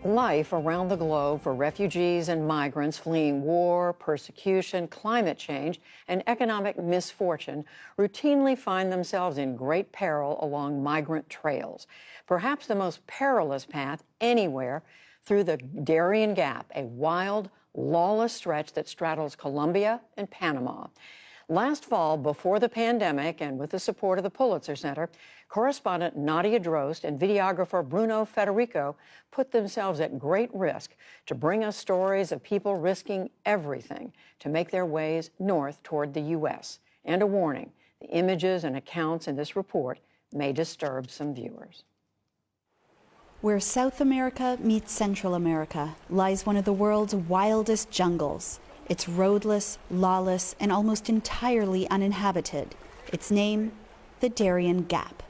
Life around the globe for refugees and migrants fleeing war, persecution, climate change, and economic misfortune routinely find themselves in great peril along migrant trails. Perhaps the most perilous path anywhere through the Darien Gap, a wild, lawless stretch that straddles Colombia and Panama. Last fall, before the pandemic and with the support of the Pulitzer Center, correspondent Nadia Drost and videographer Bruno Federico put themselves at great risk to bring us stories of people risking everything to make their ways north toward the U.S. And a warning, the images and accounts in this report may disturb some viewers. Where South America meets Central America lies one of the world's wildest jungles. It's roadless, lawless, and almost entirely uninhabited. Its name, the Darien Gap.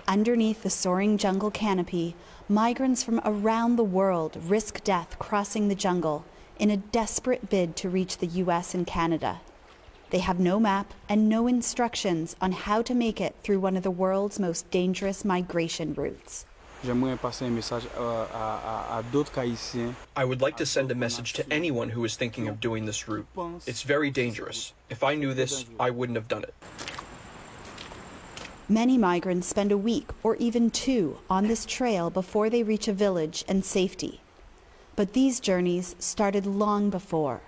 Underneath the soaring jungle canopy, migrants from around the world risk death crossing the jungle in a desperate bid to reach the US and Canada. They have no map and no instructions on how to make it through one of the world's most dangerous migration routes. I would like to send a message to anyone who is thinking of doing this route. It's very dangerous. If I knew this, I wouldn't have done it. Many migrants spend a week or even 2 on this trail before they reach a village and safety. But these journeys started long before.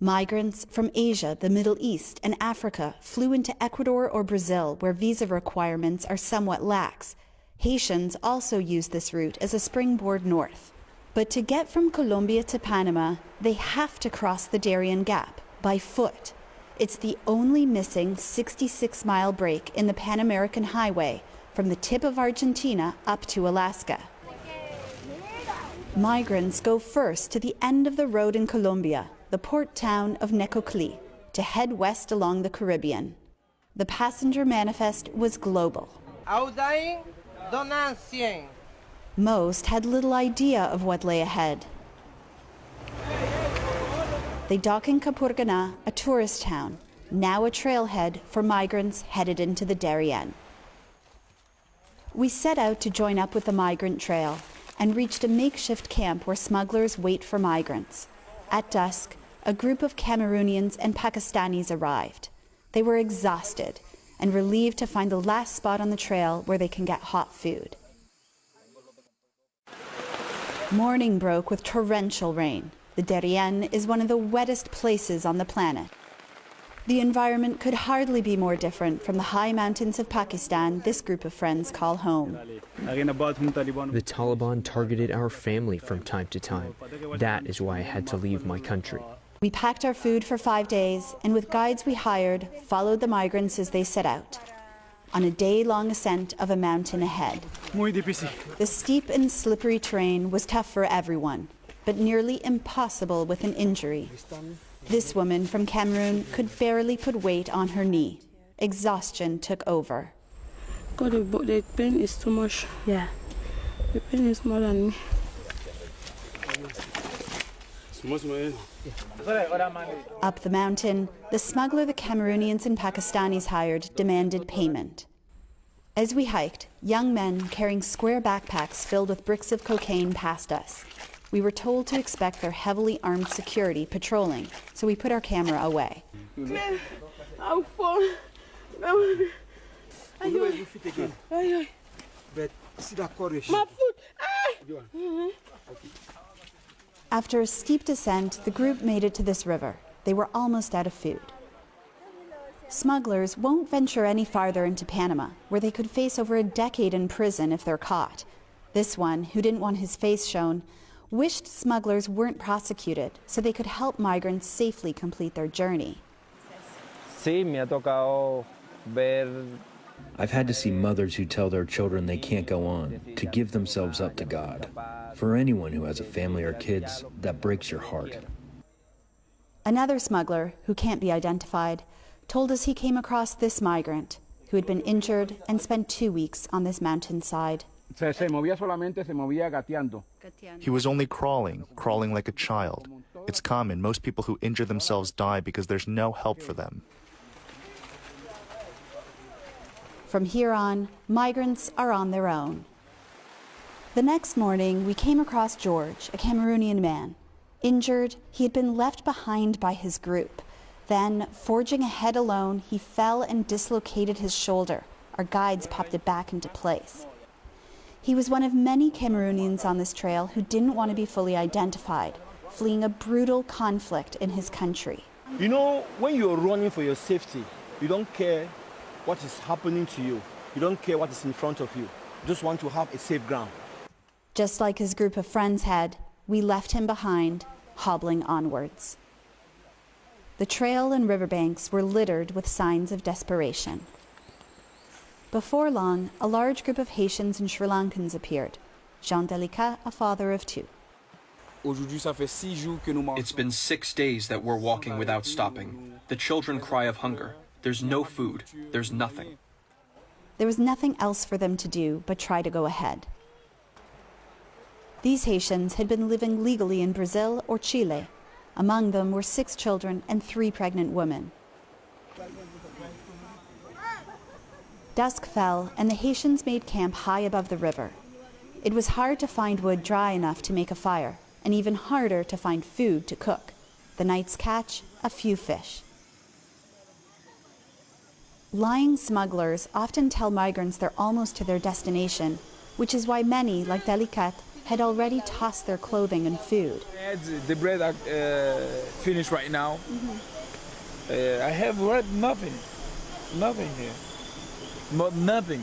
Migrants from Asia, the Middle East, and Africa flew into Ecuador or Brazil, where visa requirements are somewhat lax. Haitians also use this route as a springboard north. But to get from Colombia to Panama, they have to cross the Darien Gap by foot. It's the only missing 66-mile break in the Pan American Highway from the tip of Argentina up to Alaska. Migrants go first to the end of the road in Colombia, the port town of Necoclí, to head west along the Caribbean. The passenger manifest was global. Most had little idea of what lay ahead. They dock in Capurganá, a tourist town, now a trailhead for migrants headed into the Darien. We set out to join up with the migrant trail and reached a makeshift camp where smugglers wait for migrants. At dusk, a group of Cameroonians and Pakistanis arrived. They were exhausted and relieved to find the last spot on the trail where they can get hot food. Morning broke with torrential rain. The Darien is one of the wettest places on the planet. The environment could hardly be more different from the high mountains of Pakistan this group of friends call home. The Taliban targeted our family from time to time. That is why I had to leave my country. We packed our food for 5 days, and with guides we hired, followed the migrants as they set out, on a day-long ascent of a mountain ahead. The steep and slippery terrain was tough for everyone, but nearly impossible with an injury. This woman from Cameroon could barely put weight on her knee. Exhaustion took over. God, the pain is too much. Yeah. The pain is more than me. Up the mountain, the smuggler the Cameroonians and Pakistanis hired demanded payment. As we hiked, young men carrying square backpacks filled with bricks of cocaine passed us. We were told to expect their heavily armed security patrolling, so we put our camera away. I'll fall. My foot. After a steep descent, the group made it to this river. They were almost out of food. Smugglers won't venture any farther into Panama, where they could face over a decade in prison if they're caught. This one, who didn't want his face shown, wished smugglers weren't prosecuted so they could help migrants safely complete their journey. I've had to see mothers who tell their children they can't go on, to give themselves up to God. For anyone who has a family or kids, that breaks your heart. Another smuggler, who can't be identified, told us he came across this migrant who had been injured and spent 2 weeks on this mountainside. He was only crawling like a child. It's common. Most people who injure themselves die because there's no help for them. From here on, migrants are on their own. The next morning, we came across George, a Cameroonian man. Injured, he had been left behind by his group. Then, forging ahead alone, he fell and dislocated his shoulder. Our guides popped it back into place. He was one of many Cameroonians on this trail who didn't want to be fully identified, fleeing a brutal conflict in his country. You know, when you're running for your safety, you don't care what is happening to you. You don't care what is in front of you. You just want to have a safe ground. Just like his group of friends had, we left him behind, hobbling onwards. The trail and riverbanks were littered with signs of desperation. Before long, a large group of Haitians and Sri Lankans appeared. Jean Delicat, a father of two. It's been 6 days that we're walking without stopping. The children cry of hunger. There's no food. There's nothing. There was nothing else for them to do but try to go ahead. These Haitians had been living legally in Brazil or Chile. Among them were 6 children and 3 pregnant women. Dusk fell, and the Haitians made camp high above the river. It was hard to find wood dry enough to make a fire, and even harder to find food to cook. The night's catch, a few fish. Lying smugglers often tell migrants they're almost to their destination, which is why many, like Delicat, had already tossed their clothing and food. The bread are finished right now. I have read nothing here. Nothing.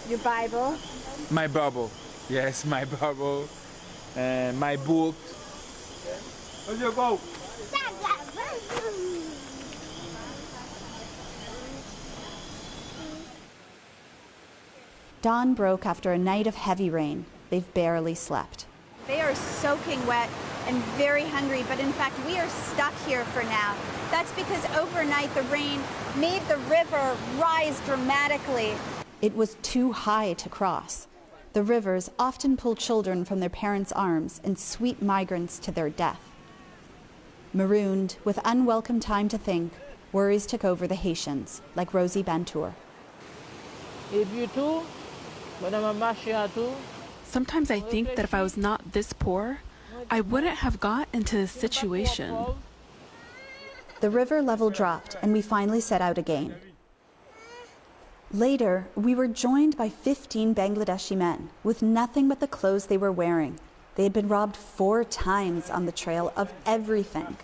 Your Bible? My Bible. Yes, my Bible. My book. Where's your go? Dawn broke after a night of heavy rain. They've barely slept. They are soaking wet and very hungry, but in fact, we are stuck here for now. That's because overnight the rain made the river rise dramatically. It was too high to cross. The rivers often pull children from their parents' arms and sweep migrants to their death. Marooned, with unwelcome time to think, worries took over the Haitians, like Rosie Bantour. Sometimes I think that if I was not this poor, I wouldn't have got into this situation. The river level dropped, and we finally set out again. Later, we were joined by 15 Bangladeshi men with nothing but the clothes they were wearing. They had been robbed 4 times on the trail of everything.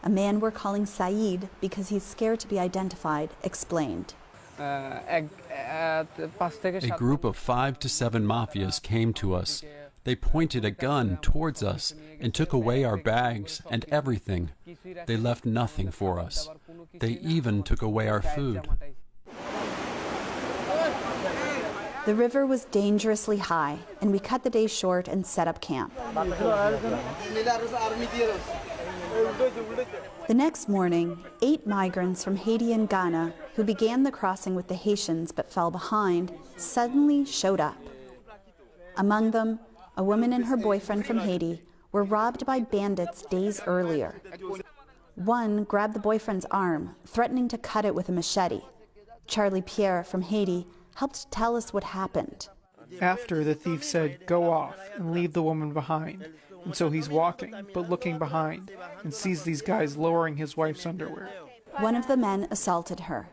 A man we're calling Saeed, because he's scared to be identified, explained. A group of 5 to 7 mafias came to us. They pointed a gun towards us and took away our bags and everything. They left nothing for us. They even took away our food. The river was dangerously high, and we cut the day short and set up camp. The next morning, 8 migrants from Haiti and Ghana, who began the crossing with the Haitians but fell behind, suddenly showed up. Among them, a woman and her boyfriend from Haiti were robbed by bandits days earlier. One grabbed the boyfriend's arm, threatening to cut it with a machete. Charlie Pierre from Haiti helped tell us what happened. After, the thief said, "Go off and leave the woman behind." And so he's walking, but looking behind, and sees these guys lowering his wife's underwear. One of the men assaulted her,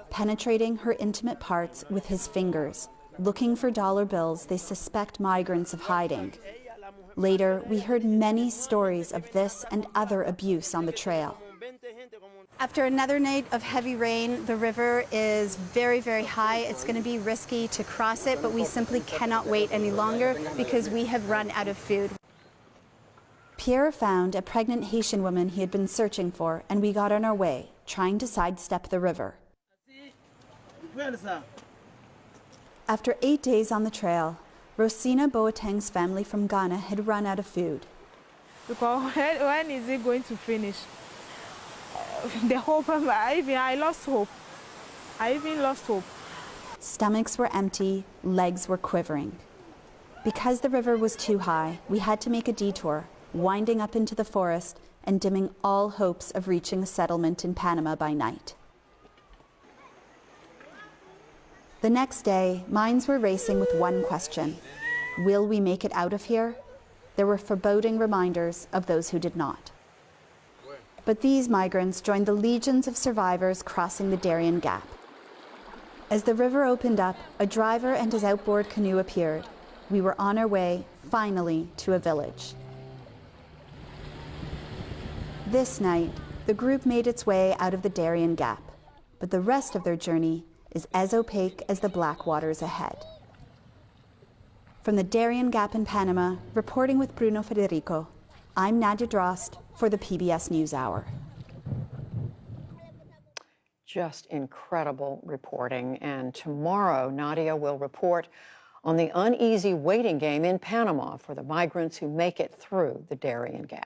penetrating her intimate parts with his fingers, looking for dollar bills they suspect migrants of hiding. Later, we heard many stories of this and other abuse on the trail. After another night of heavy rain, the river is very, very high. It's going to be risky to cross it, but we simply cannot wait any longer because we have run out of food. Pierre found a pregnant Haitian woman he had been searching for, and we got on our way, trying to sidestep the river. After 8 days on the trail, Rosina Boateng's family from Ghana had run out of food. Because when is it going to finish? The hope, I lost hope. I even lost hope. Stomachs were empty, legs were quivering. Because the river was too high, we had to make a detour, winding up into the forest and dimming all hopes of reaching a settlement in Panama by night. The next day, minds were racing with one question. Will we make it out of here? There were foreboding reminders of those who did not. But these migrants joined the legions of survivors crossing the Darien Gap. As the river opened up, a driver and his outboard canoe appeared. We were on our way, finally, to a village. This night, the group made its way out of the Darien Gap, but the rest of their journey is as opaque as the black waters ahead. From the Darien Gap in Panama, reporting with Bruno Federico, I'm Nadia Drost for the PBS NewsHour. Just incredible reporting. And tomorrow, Nadia will report on the uneasy waiting game in Panama for the migrants who make it through the Darien Gap.